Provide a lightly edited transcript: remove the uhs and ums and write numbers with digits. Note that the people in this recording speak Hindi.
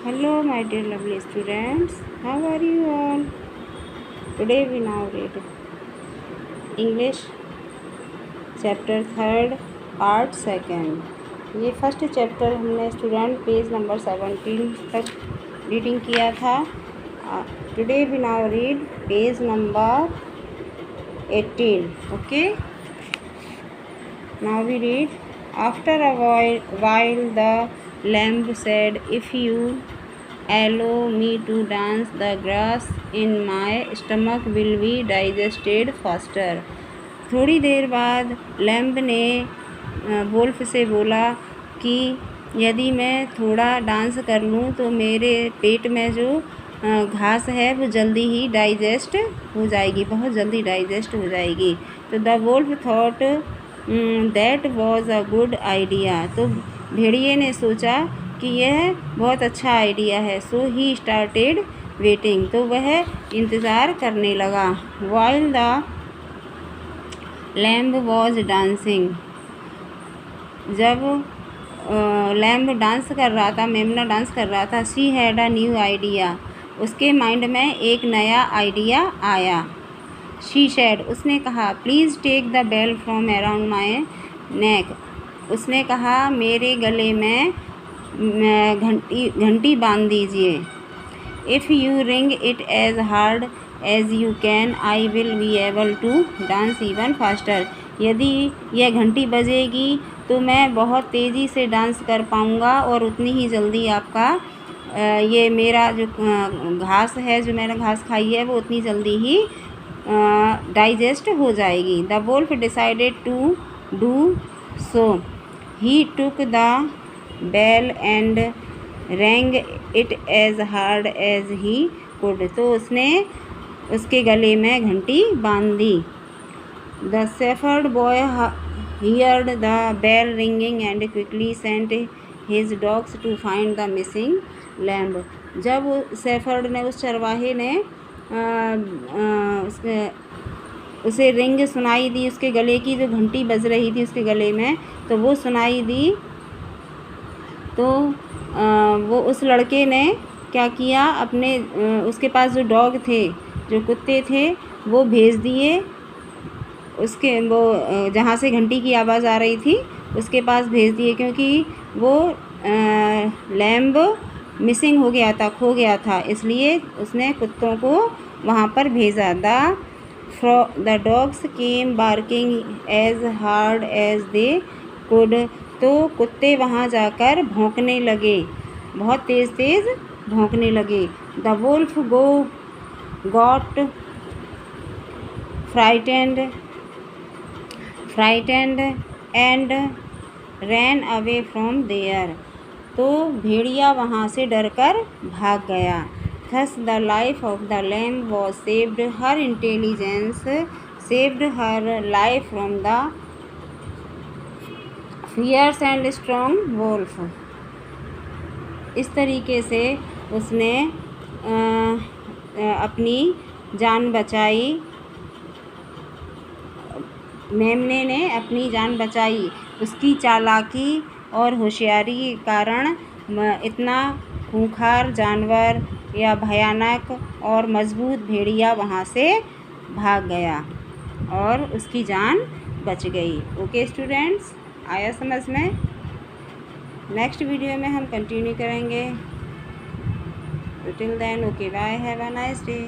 Hello, my dear lovely students. How are you all? Today we now read English chapter 3 part 2. ये फर्स्ट चैप्टर हमने स्टूडेंट पेज नंबर 17 तक रीडिंग किया था. Today we now read page number 18. Okay. Now we read. After a while the lamb said, "If you allow me to dance, the grass in my stomach will be digested faster." थोड़ी देर बाद लैम्ब ने वोल्फ से बोला कि यदि मैं थोड़ा डांस कर लूँ तो मेरे पेट में जो घास है वो जल्दी ही डाइजेस्ट हो जाएगी, बहुत जल्दी डाइजेस्ट हो जाएगी. तो the Wolff thought that was a good idea. तो भेड़िए ने सोचा कि यह बहुत अच्छा आइडिया है. So he started waiting. तो वह इंतज़ार करने लगा. While the lamb was dancing. जब लैम्ब डांस कर रहा था, मेमना डांस कर रहा था, she had a new idea. उसके माइंड में एक नया आइडिया आया. She said. उसने कहा, please take the bell from around my neck. उसने कहा, मेरे गले में घंटी बांध दीजिए. If you ring it as hard as you can I will be able to dance even faster. यदि यह घंटी बजेगी तो मैं बहुत तेज़ी से डांस कर पाऊँगा और उतनी ही जल्दी आपका ये मेरा जो घास है, जो मैंने घास खाई है, वो उतनी जल्दी ही डाइजेस्ट हो जाएगी. The wolf decided to do so. He took the bell and rang it as hard as he could. तो उसने उसके गले में घंटी बांध दी. The shepherd boy heard the bell ringing and quickly sent his dogs to find the missing lamb. जब शेफर्ड ने, उस चरवाहे ने उसे रिंग सुनाई दी, उसके गले की जो घंटी बज रही थी उसके गले में, तो वो सुनाई दी. तो वो उस लड़के ने क्या किया, अपने उसके पास जो डॉग थे, जो कुत्ते थे, वो भेज दिए. उसके वो जहाँ से घंटी की आवाज़ आ रही थी उसके पास भेज दिए, क्योंकि वो लैम्ब मिसिंग हो गया था, खो गया था, इसलिए उसने कुत्तों को वहाँ पर भेजा. The dogs came barking as hard as they could. तो कुत्ते वहाँ जाकर भौंकने लगे, बहुत तेज़ तेज़ भौंकने लगे. The wolf got frightened and ran away from there. तो भेड़िया वहाँ से डरकर भाग गया. Thus the life of the lamb was saved. Her intelligence saved her life from the fierce and strong wolf. इस तरीके से उसने अपनी जान बचाई. मेमने ने अपनी जान बचाई. उसकी चालाकी और होशियारी के कारण इतना खूंखार जानवर या भयानक और मजबूत भेड़िया वहाँ से भाग गया और उसकी जान बच गई. ओके स्टूडेंट्स, आया समझ में? नेक्स्ट वीडियो में हम कंटिन्यू करेंगे. तो till then, okay, bye, have a nice day.